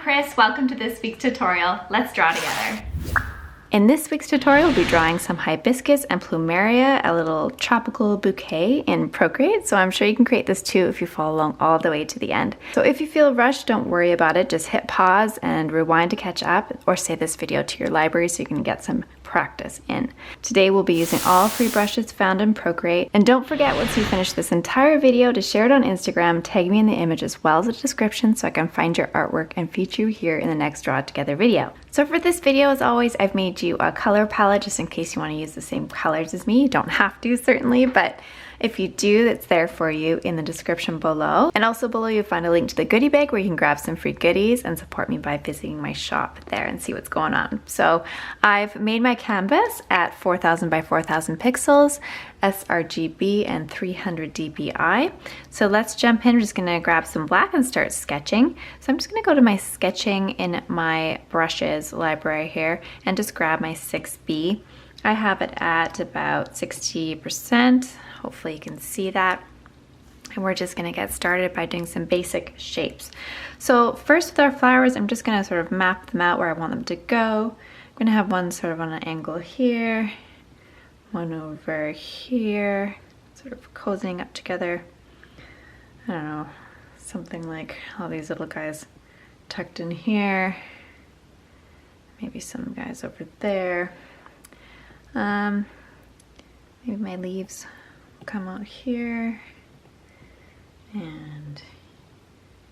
Chris, welcome to this week's tutorial. Let's draw together. In this week's tutorial, we'll be drawing some Hibiscus and Plumeria, a little tropical bouquet in Procreate. So I'm sure you can create this too if you follow along all the way to the end. So if you feel rushed, don't worry about it. Just hit pause and rewind to catch up, or save this video to your library so you can get some practice in. Today we'll be using all free brushes found in Procreate. And don't forget, once you finish this entire video, to share it on Instagram, tag me in the image as well as the description so I can find your artwork and feature you here in the next Draw It Together video. So for this video, as always, I've made you a color palette just in case you want to use the same colors as me. You don't have to, certainly, but if you do, it's there for you in the description below. And also below you'll find a link to the goodie bag where you can grab some free goodies and support me by visiting my shop there and see what's going on. So I've made my canvas at 4000 by 4000 pixels, sRGB and 300 dpi. So let's jump in. We're just gonna grab some black and start sketching. So I'm just gonna go to my sketching in my brushes library here and just grab my 6B. I have it at about 60%. Hopefully you can see that. And we're just gonna get started by doing some basic shapes. So first with our flowers, I'm just gonna sort of map them out where I want them to go. I'm gonna have one sort of on an angle here, one over here, sort of cozying up together. I don't know, something like all these little guys tucked in here. Maybe some guys over there. Maybe my leaves come out here and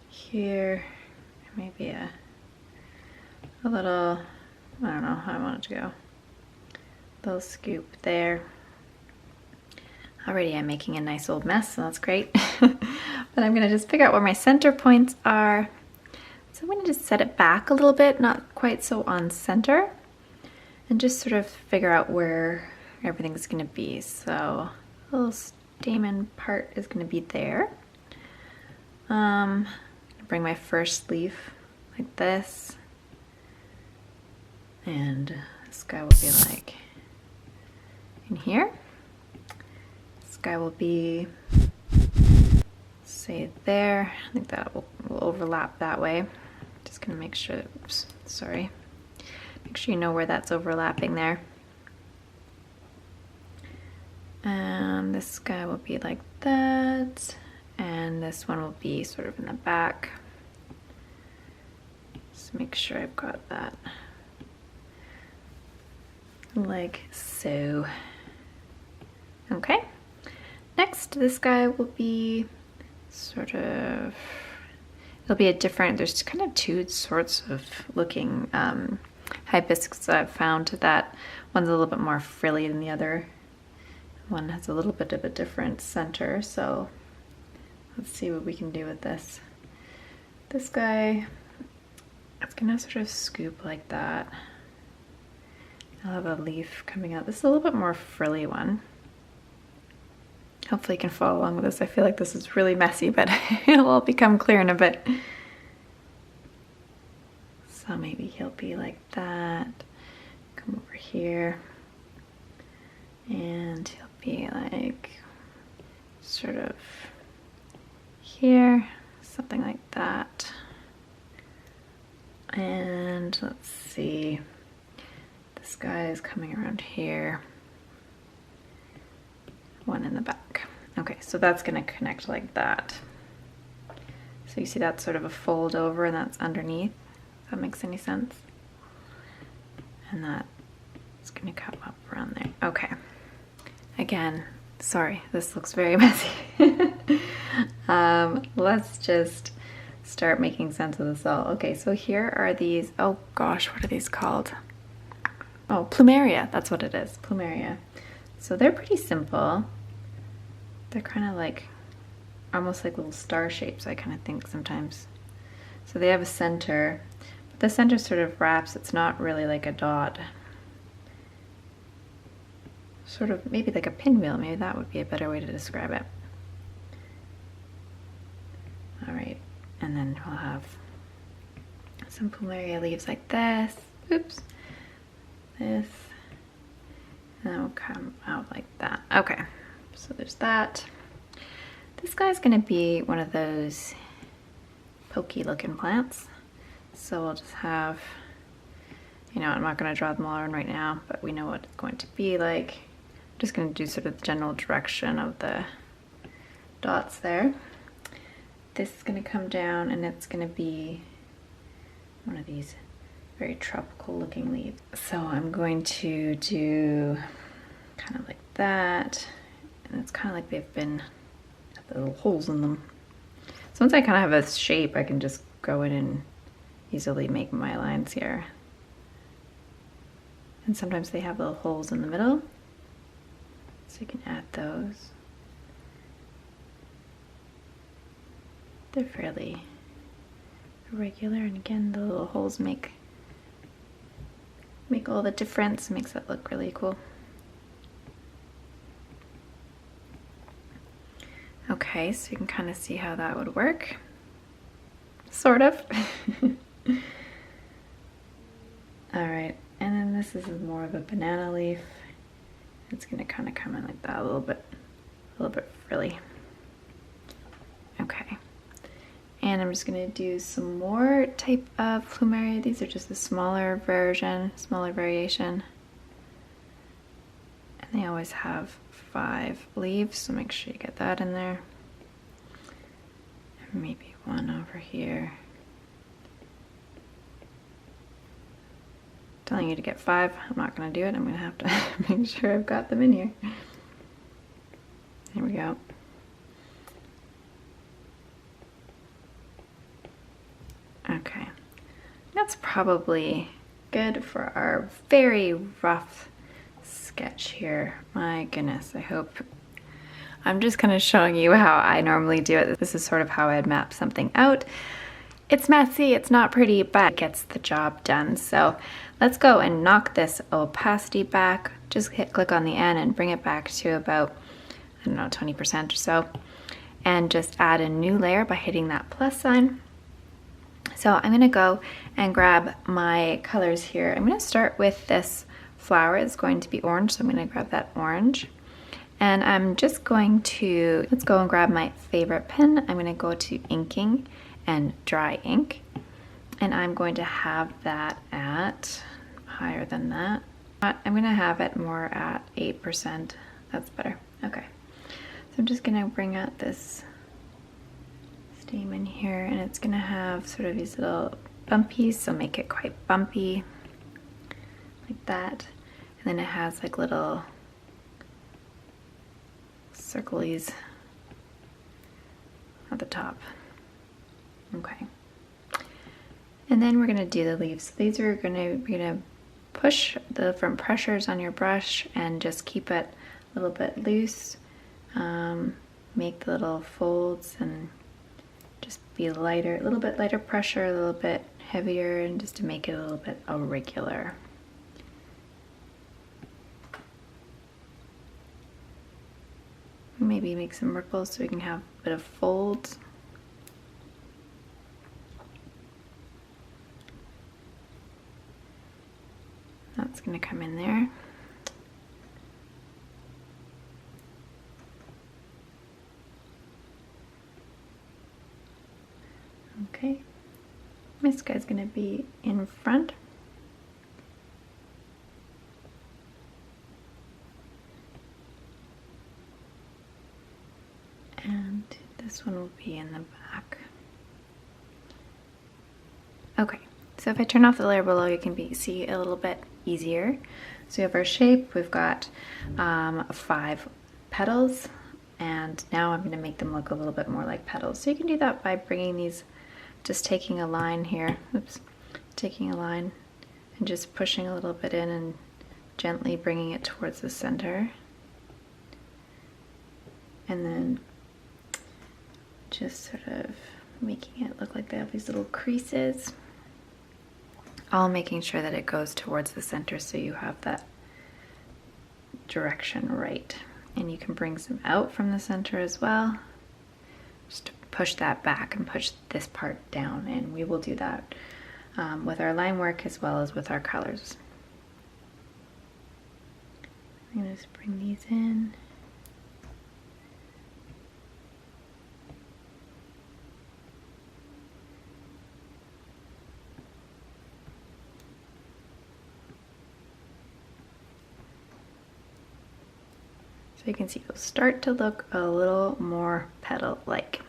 here, maybe a little, I don't know how I want it to go, little scoop there. Already I'm making a nice old mess, so that's great. But I'm gonna just figure out where my center points are. So I'm gonna just set it back a little bit, not quite so on center, and just sort of figure out where everything's gonna be. So a little stamen part is gonna be there. Bring my first leaf like this, and this guy will be like in here. This guy will be, say, there. I think that will overlap that way. Just gonna make sure that, oops, sorry. Make sure you know where that's overlapping there. And this guy will be like that, and this one will be sort of in the back. Just make sure I've got that like so. Okay, next this guy will be sort of, it'll be a different, there's kind of two sorts of looking hibiscus I've found. That one's a little bit more frilly than the other. One has a little bit of a different center, so let's see what we can do with this. This guy, it's gonna sort of scoop like that. I'll have a leaf coming out. This is a little bit more frilly one. Hopefully you can follow along with this. I feel like this is really messy, but it'll all become clear in a bit. So maybe he'll be like that. Come over here. And he'll be like sort of here, something like that. And let's see, this guy is coming around here, one in the back. Okay, so that's gonna connect like that. So you see that's sort of a fold over and that's underneath, if that makes any sense. And that is gonna come up around there. Okay. Again, sorry, this looks very messy. Let's just start making sense of this all. Okay, so here are these, oh gosh, what are these called? Oh, Plumeria, that's what it is, Plumeria. So they're pretty simple. They're kind of like, almost like little star shapes, I kind of think sometimes. So they have a center, but the center sort of wraps, it's not really like a dot. Sort of maybe like a pinwheel, maybe that would be a better way to describe it. All right, and then we'll have some Plumeria leaves like this, oops, this, and then we'll come out like that. Okay, so there's that. This guy's gonna be one of those pokey looking plants. So we'll just have, you know, I'm not going to draw them all in right now, but we know what it's going to be like. I'm just going to do sort of the general direction of the dots there. This is going to come down and it's going to be one of these very tropical looking leaves. So I'm going to do kind of like that, and it's kind of like they've been, have the little holes in them. So once I kind of have a shape, I can just go in and easily make my lines here. And sometimes they have little holes in the middle, so you can add those. They're fairly irregular, and again, the little holes make all the difference, makes it look really cool. Okay, so you can kind of see how that would work, sort of. All right, and then this is more of a banana leaf. It's gonna kind of come in like that a little bit frilly. Okay, and I'm just gonna do some more type of plumeria. These are just a smaller version, smaller variation. And they always have 5 leaves, so make sure you get that in there. And maybe one over here. Telling you to get 5, I'm not gonna do it. I'm gonna have to make sure I've got them in here. There we go. Okay, that's probably good for our very rough sketch here. My goodness, I hope. I'm just kind of showing you how I normally do it. This is sort of how I'd map something out. It's messy, it's not pretty, but it gets the job done. So let's go and knock this opacity back. Just click on the N and bring it back to about, I don't know, 20% or so. And just add a new layer by hitting that plus sign. So I'm gonna go and grab my colors here. I'm gonna start with this flower. It's going to be orange, so I'm gonna grab that orange. And I'm just going to, let's go and grab my favorite pen. I'm gonna go to inking and dry ink. And I'm going to have that at higher than that. I'm gonna have it more at 8%. That's better. Okay. So I'm just gonna bring out this stamen here, and it's gonna have sort of these little bumpies, so make it quite bumpy, like that. And then it has like little circlies at the top. Okay. And then we're gonna do the leaves. These are we're gonna push the different pressures on your brush and just keep it a little bit loose. Make the little folds and just be lighter, a little bit lighter pressure, a little bit heavier, and just to make it a little bit irregular. Maybe make some ripples so we can have a bit of folds. That's going to come in there. Okay, this guy's going to be in front. And this one will be in the back. Okay, so if I turn off the layer below, you can see a little bit easier. So we have our shape, we've got 5 petals, and now I'm going to make them look a little bit more like petals. So you can do that by bringing these, just taking a line here, oops, taking a line and just pushing a little bit in and gently bringing it towards the center. And then just sort of making it look like they have these little creases. All making sure that it goes towards the center so you have that direction right. And you can bring some out from the center as well. Just to push that back and push this part down, and we will do that with our line work as well as with our colors. I'm gonna just bring these in. you can see it'll start to look a little more petal-like.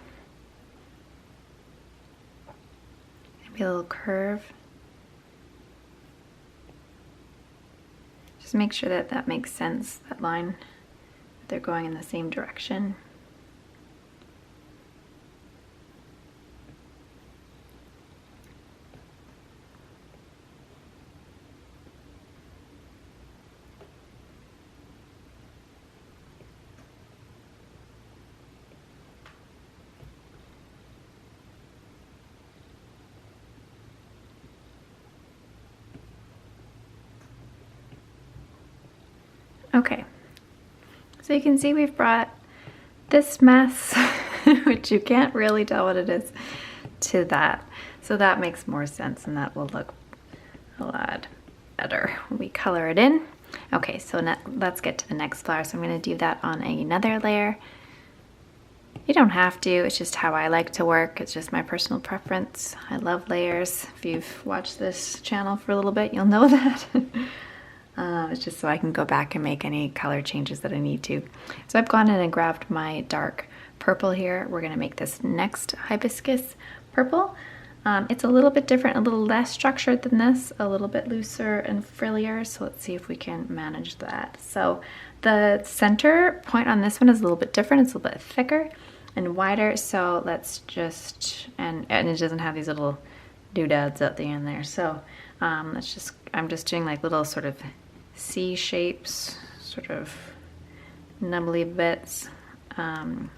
Maybe a little curve. Just make sure that that makes sense, that line. They're going in the same direction. Okay, so you can see we've brought this mess, which you can't really tell what it is, to that. So that makes more sense and that will look a lot better when we color it in. Okay, so let's get to the next flower. So I'm going to do that on another layer. You don't have to, it's just how I like to work. It's just my personal preference. I love layers. If you've watched this channel for a little bit, you'll know that. It's just so I can go back and make any color changes that I need to. So I've gone in and grabbed my dark purple here. We're gonna make this next hibiscus purple. It's a little bit different, a little less structured than this, a little bit looser and frillier. So let's see if we can manage that. So the center point on this one is a little bit different. It's a little bit thicker and wider. So let's just, and it doesn't have these little doodads at the end there. So I'm just doing like little sort of C shapes, sort of nubbly bits to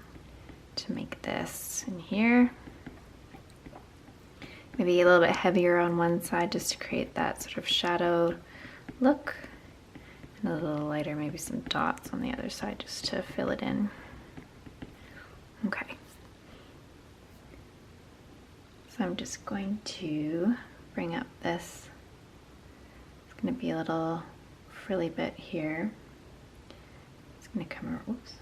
make this in here. Maybe a little bit heavier on one side just to create that sort of shadow look. And a little lighter, maybe some dots on the other side just to fill it in. Okay. So I'm just going to bring up this. It's going to be a little frilly bit here. It's going to come around, oops.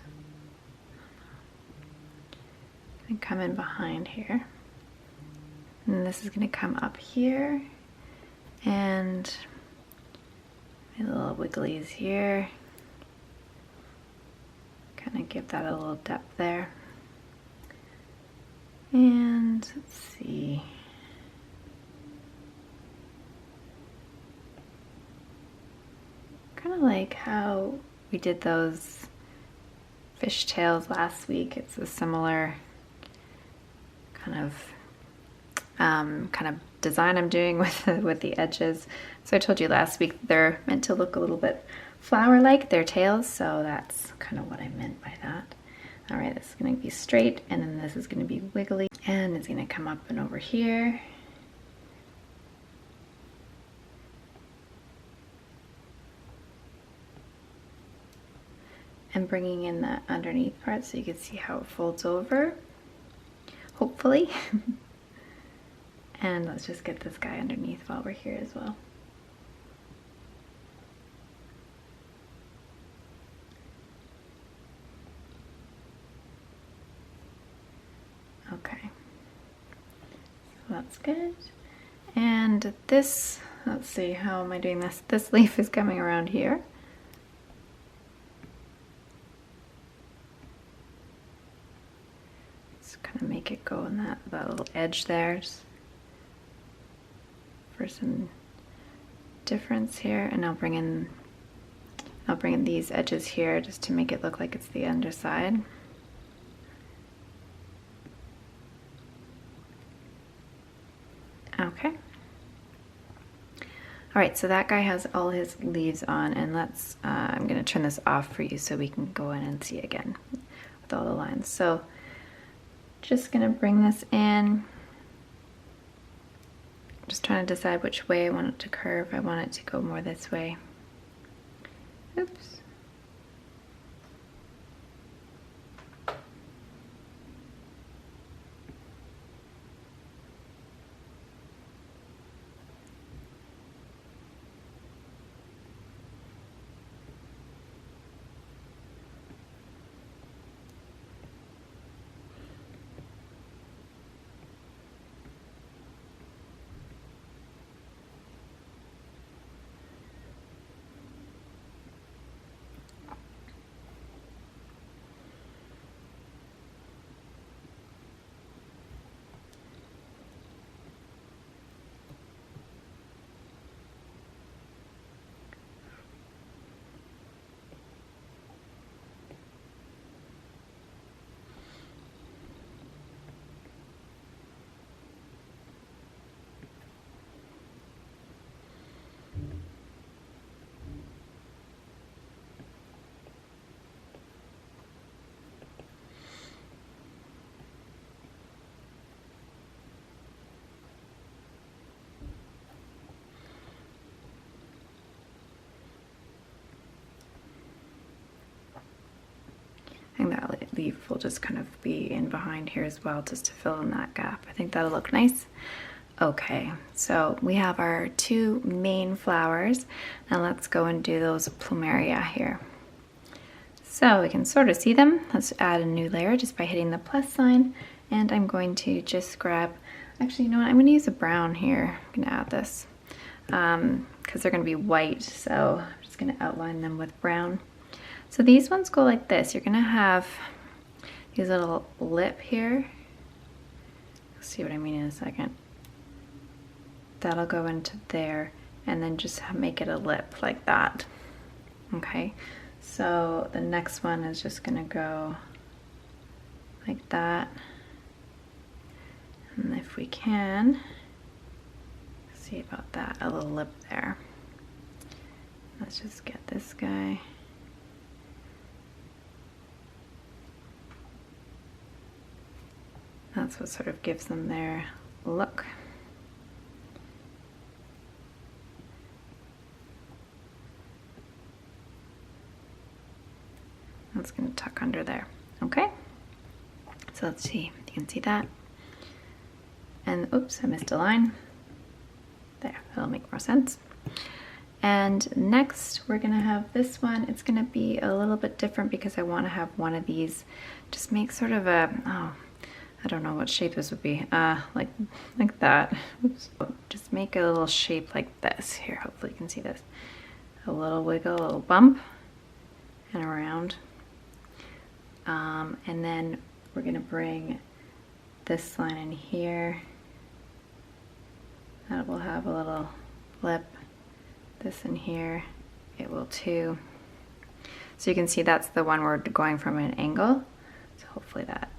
It's going to come in behind here. And this is going to come up here. And a little wigglies here. Kind of give that a little depth there. And let's see. Kind of like how we did those fishtails last week. It's a similar kind of design I'm doing with the edges. So I told you last week they're meant to look a little bit flower-like, their tails, so that's kind of what I meant by that. All right, this is going to be straight, and then this is going to be wiggly, and it's going to come up and over here. And bringing in the underneath part so you can see how it folds over, hopefully. And let's just get this guy underneath while we're here as well. Okay, so that's good. And this, let's see, how am I doing this? This leaf is coming around here. Just kind of make it go in that little edge there, just for some difference here. And I'll bring in these edges here just to make it look like it's the underside. Okay. All right, so that guy has all his leaves on, and let's, I'm gonna turn this off for you so we can go in and see again with all the lines. So just gonna bring this in. Just trying to decide which way I want it to curve. I want it to go more this way. Oops. leaf will just kind of be in behind here as well, just to fill in that gap. I think that'll look nice. Okay, so we have our 2 main flowers. Now let's go and do those plumeria here. So we can sort of see them. Let's add a new layer just by hitting the plus sign. And I'm going to just grab, actually, you know what? I'm going to use a brown here. I'm going to add this because they're going to be white. So I'm just going to outline them with brown. So these ones go like this. You're going to have these little lip here. You'll see what I mean in a second. That'll go into there, and then just make it a lip like that. Okay, so the next one is just gonna go like that. And if we can, see about that, a little lip there. Let's just get this guy. That's what sort of gives them their look. That's going to tuck under there. Okay, so let's see if you can see that. And oops, I missed a line. There, that'll make more sense. And next we're going to have this one. It's going to be a little bit different because I want to have one of these just make sort of a, oh, I don't know what shape this would be. Like that. Oops. Just make a little shape like this. Here, hopefully you can see this. A little wiggle, a little bump, and around. And then we're gonna bring this line in here. That will have a little lip. This in here, it will too. So you can see that's the one we're going from an angle. So hopefully that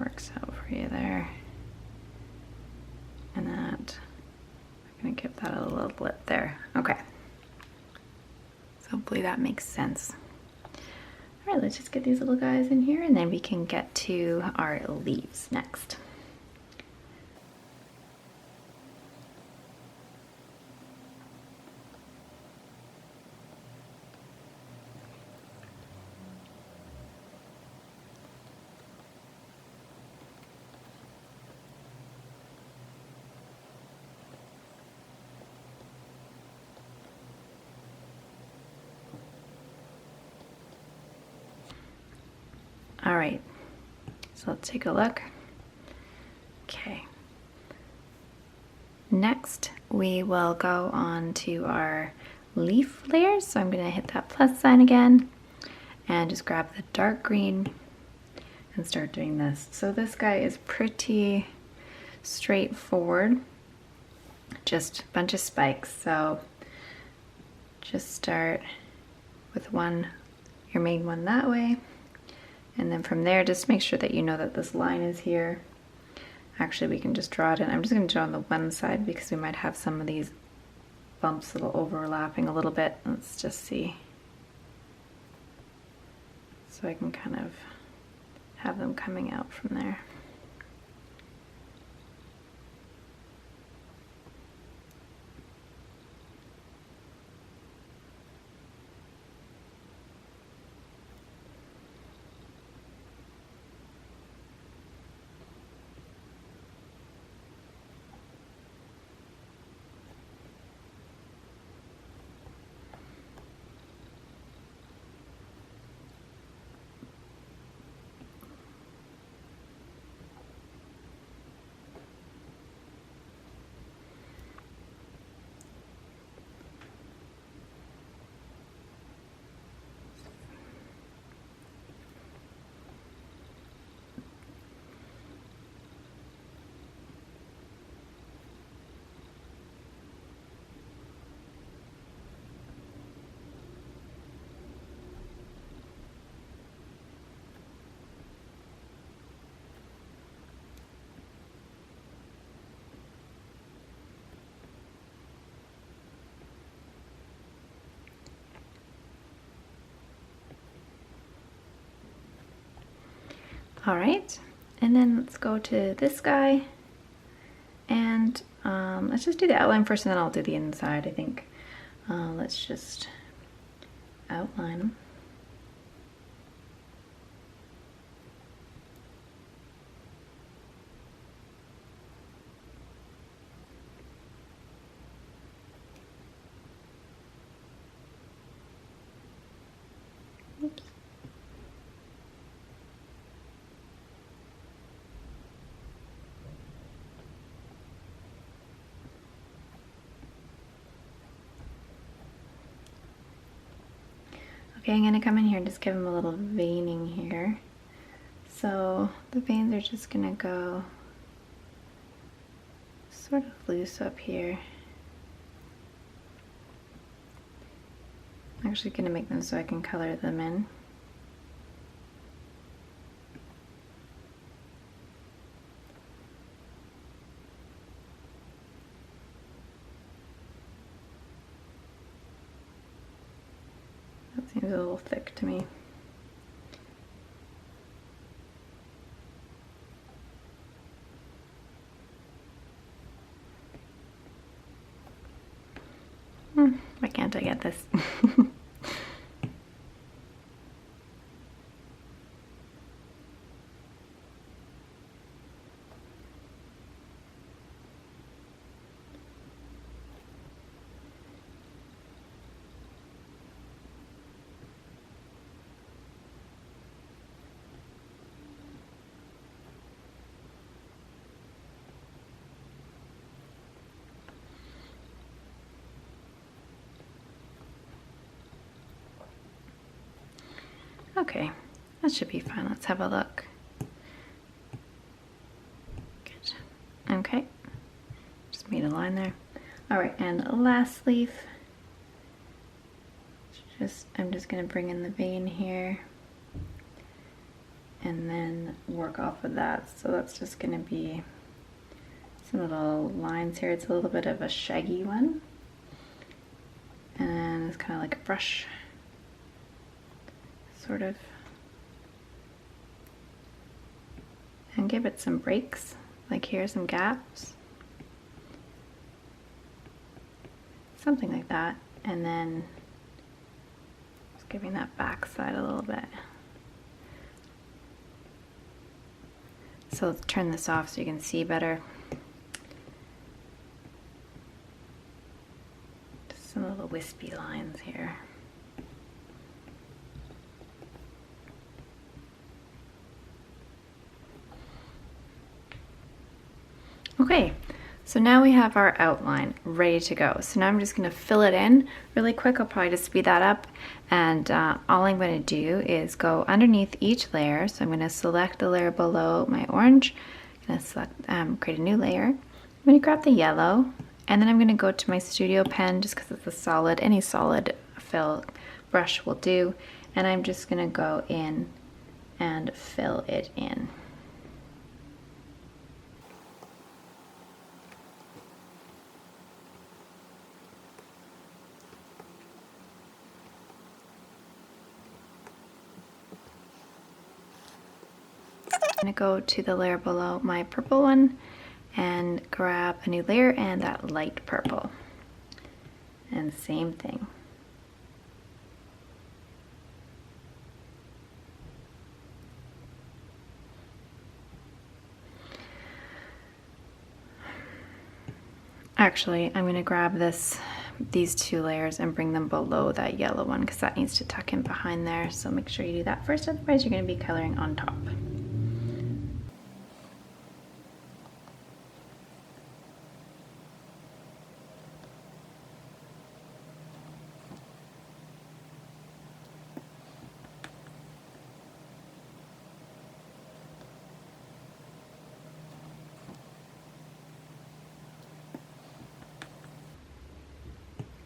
works out for you there. And that, I'm gonna give that a little lip there. Okay. So hopefully that makes sense. All right, let's just get these little guys in here and then we can get to our leaves next. All right, so let's take a look. Okay. Next, we will go on to our leaf layers. So I'm gonna hit that plus sign again and just grab the dark green and start doing this. So this guy is pretty straightforward, just a bunch of spikes. So just start with one, your main one that way. And then from there, just make sure that you know that this line is here. Actually, we can just draw it in. I'm just going to draw on the one side because we might have some of these bumps that will overlapping a little bit. Let's just see. So I can kind of have them coming out from there. All right, and then let's go to this guy and let's just do the outline first and then I'll do the inside, I think. Let's just outline them. Okay, I'm gonna come in here and just give him a little veining here. So the veins are just gonna go sort of loose up here. I'm actually gonna make them so I can color them in. That seems a little thick to me. Why can't I get this? Okay, that should be fine. Let's have a look. Good. Okay, just made a line there. All right, and last leaf. I'm just gonna bring in the vein here and then work off of that. So that's just gonna be some little lines here. It's a little bit of a shaggy one. And it's kind of like a brush, sort of. And give it some breaks, like here, some gaps. Something like that. And then just giving that back side a little bit. So let's turn this off so you can see better. Just some little wispy lines here. Okay, so now we have our outline ready to go. So now I'm just going to fill it in really quick. I'll probably just speed that up. And all I'm going to do is go underneath each layer. So I'm going to select the layer below my orange. I'm going to select, create a new layer. I'm going to grab the yellow. And then I'm going to go to my studio pen just because it's a solid, any solid fill brush will do. And I'm just going to go in and fill it in. I'm going to go to the layer below my purple one and grab a new layer and that light purple. And same thing. Actually, I'm going to grab these two layers and bring them below that yellow one because that needs to tuck in behind there. So make sure you do that first, otherwise you're going to be coloring on top.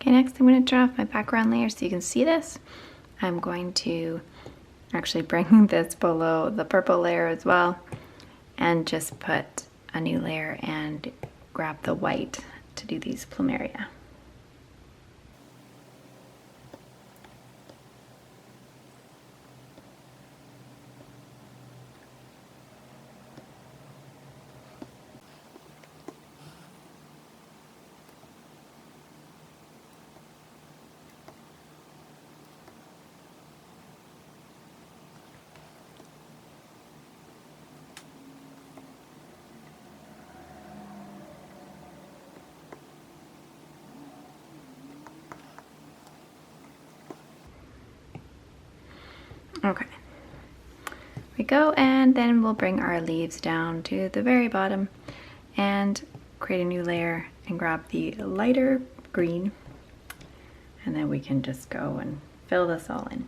Okay, next I'm going to turn off my background layer so you can see this. I'm going to actually bring this below the purple layer as well and just put a new layer and grab the white to do these plumeria. Okay, we go, and then we'll bring our leaves down to the very bottom and create a new layer and grab the lighter green, and then we can just go and fill this all in.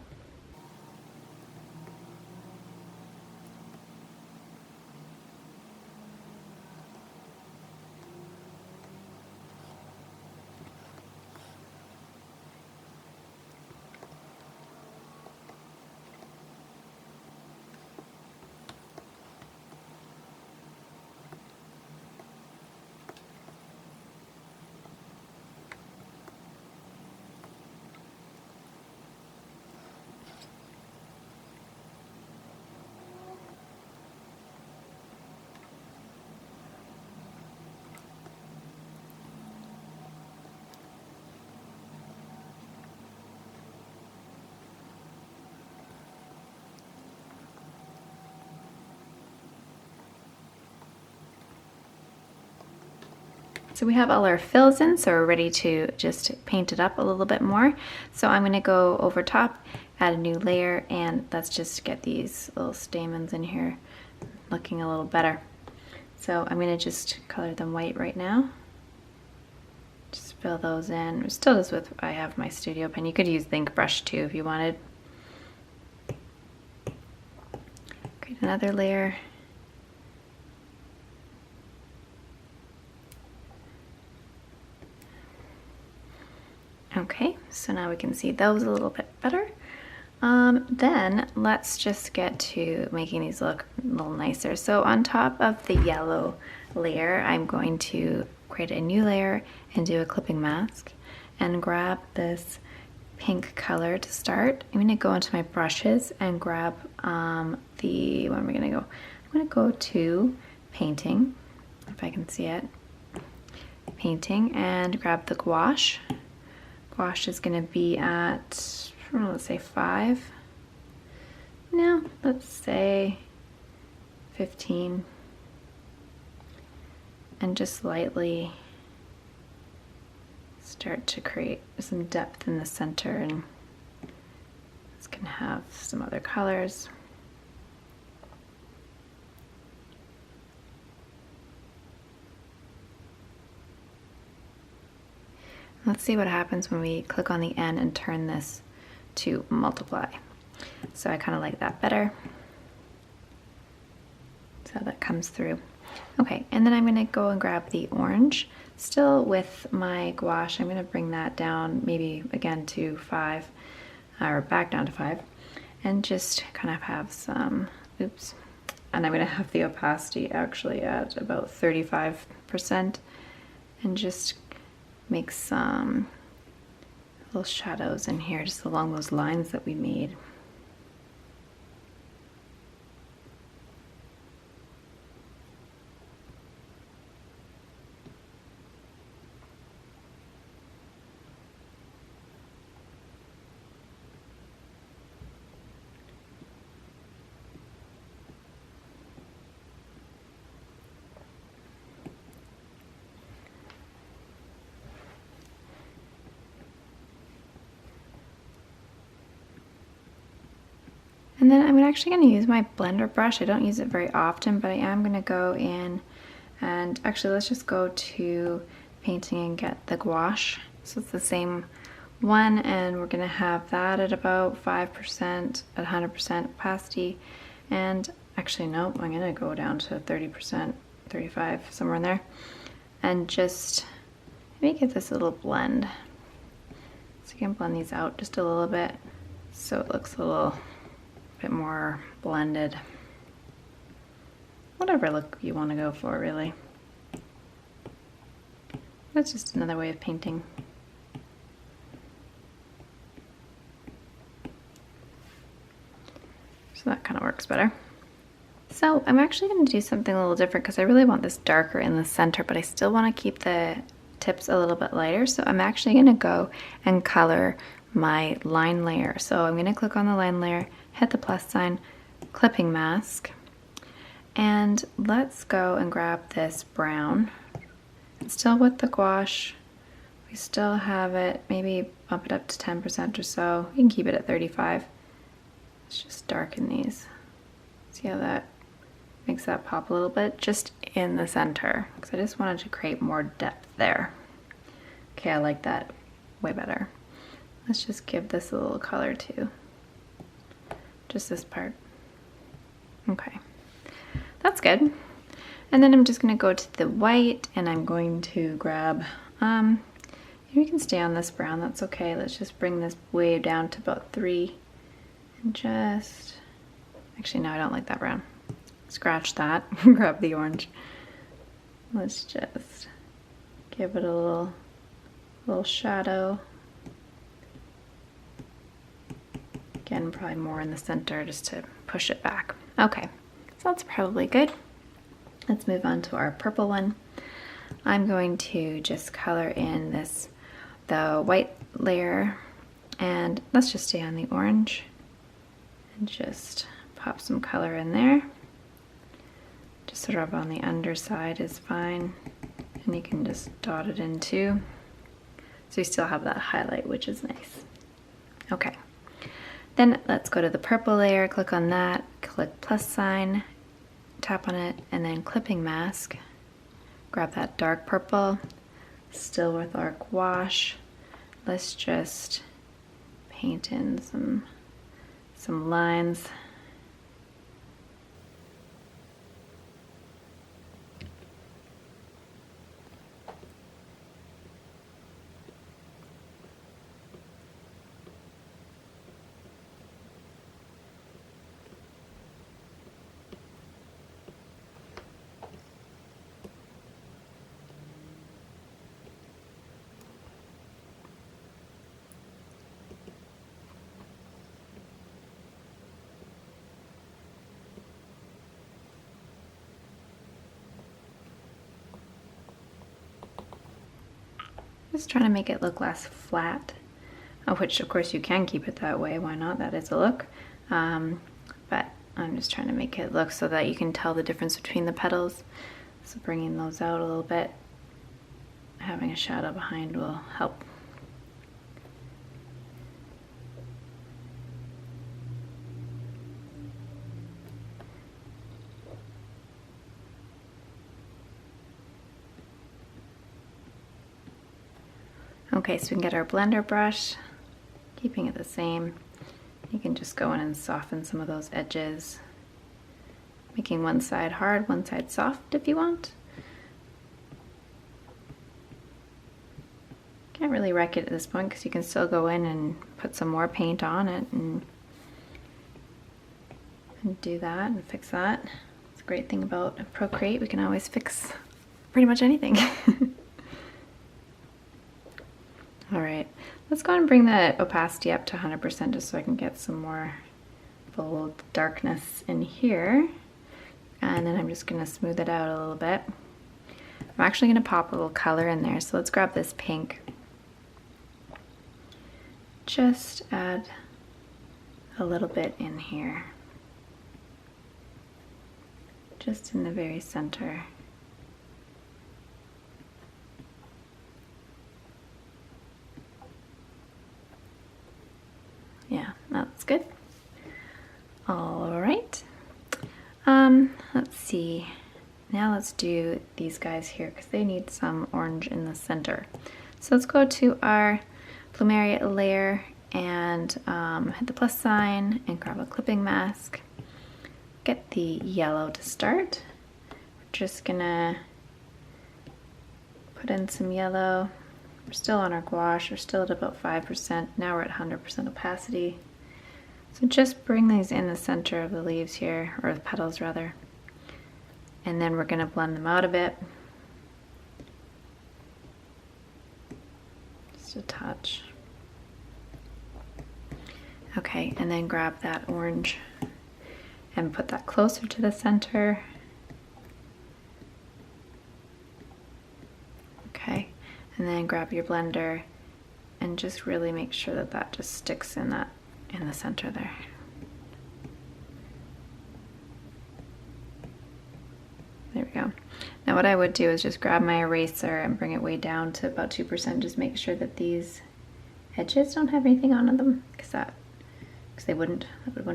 So we have all our fills in, so we're ready to just paint it up a little bit more. So I'm gonna go over top, add a new layer, and let's just get these little stamens in here looking a little better. So I'm gonna just color them white right now. Just fill those in. Still just with, I have my studio pen. You could use the ink brush too if you wanted. Create another layer. Okay, so now we can see those a little bit better. Then let's just get to making these look a little nicer. So on top of the yellow layer, I'm going to create a new layer and do a clipping mask and grab this pink color to start. I'm gonna go into my brushes and grab where am I gonna go? I'm gonna go to painting, if I can see it. Painting, and grab the gouache. Gouache is gonna be at, let's say 5. No, let's say 15. And just lightly start to create some depth in the center, and it's gonna have some other colors. Let's see what happens when we click on the N and turn this to multiply. So I kind of like that better. So that comes through. Okay, and then I'm gonna go and grab the orange. Still with my gouache, I'm gonna bring that down maybe again to 5, or back down to 5, and just kind of have some, oops. And I'm gonna have the opacity actually at about 35%, and just make some little shadows in here just along those lines that we made. And then I'm actually going to use my blender brush. I don't use it very often, but I am going to go in and actually let's just go to painting and get the gouache. So it's the same one, and we're going to have that at about 5% at 100% opacity. And actually, no, I'm going to go down to 30%, 35, somewhere in there. And just maybe get this a little blend. So you can blend these out just a little bit so it looks a little bit more blended. Whatever look you want to go for, really. That's just another way of painting. So that kind of works better. So I'm actually going to do something a little different because I really want this darker in the center, but I still want to keep the tips a little bit lighter. So I'm actually going to go and color my line layer. So I'm going to click on the line layer, hit the plus sign, clipping mask, and let's go and grab this brown. Still with the gouache, we still have it, maybe bump it up to 10% or so. You can keep it at 35. Let's just darken these. See how that makes that pop a little bit, just in the center, because I just wanted to create more depth there. Okay, I like that way better. Let's just give this a little color too. Just this part. Okay, that's good. And then I'm just gonna go to the white, and I'm going to grab, you can stay on this brown, that's okay. Let's just bring this way down to about 3, and just, actually no, I don't like that brown. Scratch that, grab the orange. Let's just give it a little shadow. Again, probably more in the center just to push it back. Okay, so that's probably good. Let's move on to our purple one. I'm going to just color in the white layer, and let's just stay on the orange and just pop some color in there. Just sort of on the underside is fine, And you can just dot it in too. So you still have that highlight, which is nice. Okay. Then let's go to the purple layer, click on that, click plus sign, tap on it, and then clipping mask. Grab that dark purple, still with our gouache. Let's just paint in some lines. Just trying to make it look less flat, which of course you can keep it that way, why not? That is a look. But I'm just trying to make it look so that you can tell the difference between the petals. So bringing those out a little bit, having a shadow behind will help. Okay, so we can get our blender brush, keeping it the same. You can just go in and soften some of those edges, making one side hard, one side soft if you want. Can't really wreck it at this point because you can still go in and put some more paint on it and do that and fix that. It's a great thing about Procreate, we can always fix pretty much anything. All right, let's go and bring the opacity up to 100% just so I can get some more bold darkness in here. And then I'm just gonna smooth it out a little bit. I'm actually gonna pop a little color in there, so let's grab this pink. Just add a little bit in here. Just in the very center. Yeah, that's good. All right. Let's see. Now let's do these guys here because they need some orange in the center. So let's go to our Plumeria layer and hit the plus sign and grab a clipping mask. Get the yellow to start. We're just gonna put in some yellow. We're still on our gouache, we're still at about 5%. Now we're at 100% opacity. So just bring these in the center of the leaves here, or the petals rather. And then we're gonna blend them out a bit. Just a touch. Okay, and then grab that orange and put that closer to the center. Okay. And then grab your blender and just really make sure that that just sticks in the center there. There we go. Now what I would do is just grab my eraser and bring it way down to about 2%. Just make sure that these edges don't have anything on them, because that wouldn't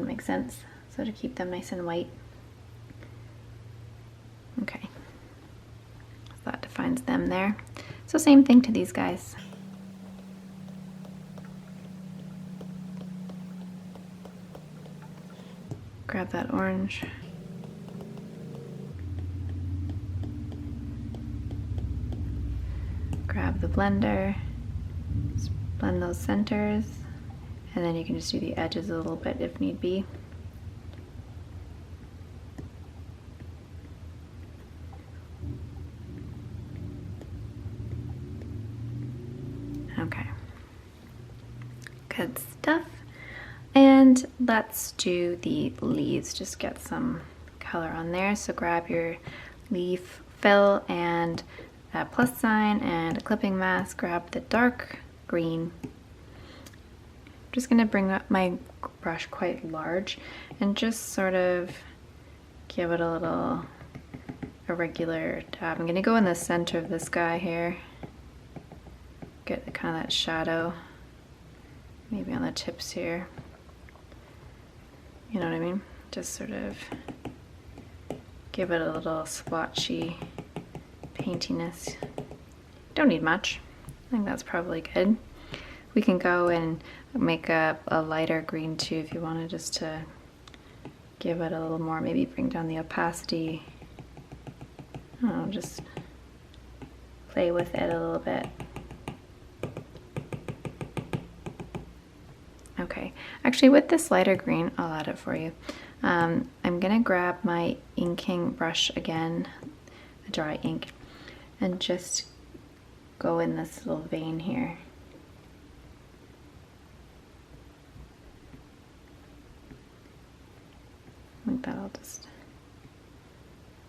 make sense. So to keep them nice and white. Okay. So that defines them there. So same thing to these guys. Grab that orange. Grab the blender. Just blend those centers. And then you can just do the edges a little bit if need be. Okay, good stuff. And let's do the leaves, just get some color on there. So grab your leaf fill and that plus sign and a clipping mask, grab the dark green. I'm just gonna bring up my brush quite large and just sort of give it a little a regular dab. I'm gonna go in the center of this guy here. Get kind of that shadow, maybe on the tips here. You know what I mean? Just sort of give it a little splotchy paintiness. Don't need much. I think that's probably good. We can go and make a lighter green too if you wanted, just to give it a little more, maybe bring down the opacity. I don't know, just play with it a little bit. Okay, actually with this lighter green, I'll add it for you. I'm gonna grab my inking brush again, a dry ink, and just go in this little vein here. I think that'll just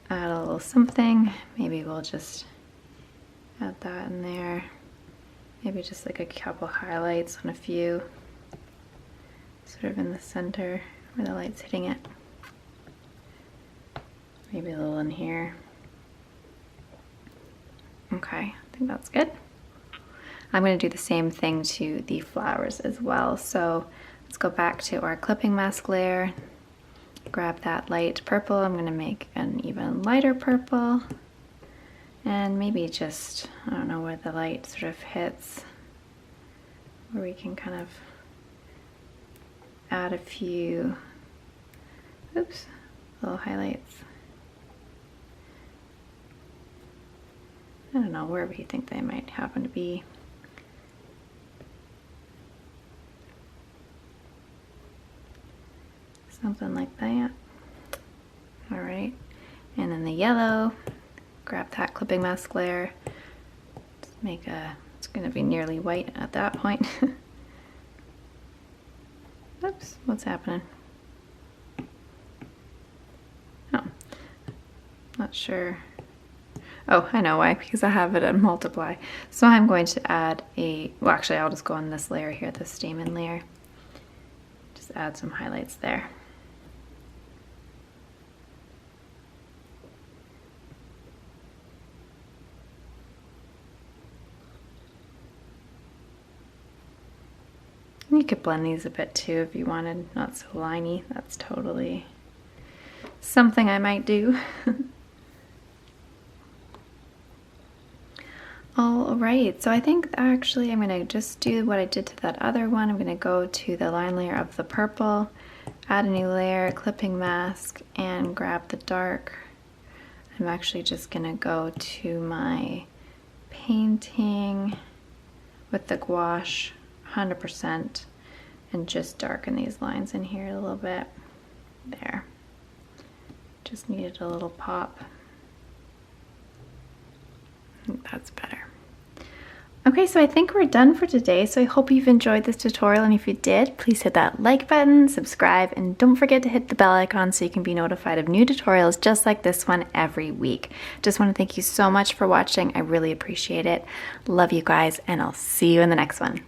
add a little something. Maybe we'll just add that in there. Maybe just like a couple highlights on a few, sort of in the center where the light's hitting it. Maybe a little in here. Okay, I think that's good. I'm going to do the same thing to the flowers as well. So let's go back to our clipping mask layer. Grab that light purple. I'm going to make an even lighter purple. And maybe just, I don't know, where the light sort of hits, where we can kind of add a few, oops, little highlights. I don't know, wherever you think they might happen to be. Something like that. All right, and then the yellow, grab that clipping mask layer, just make a, it's gonna be nearly white at that point. Oops, what's happening? Oh, not sure. Oh, I know why, because I have it on multiply. So I'm going to add a, well actually I'll just go on this layer here, the stamen layer. Just add some highlights there. You could blend these a bit too if you wanted, not so liney. That's totally something I might do. All right, so I think actually I'm gonna just do what I did to that other one. I'm gonna go to the line layer of the purple, add a new layer, clipping mask, and grab the dark. I'm actually just gonna go to my painting with the gouache 100% and just darken these lines in here a little bit. There. Just needed a little pop. I think that's better. Okay, so I think we're done for today. So I hope you've enjoyed this tutorial, and if you did, please hit that like button, subscribe, and don't forget to hit the bell icon so you can be notified of new tutorials just like this one every week. Just want to thank you so much for watching. I really appreciate it. Love you guys, and I'll see you in the next one.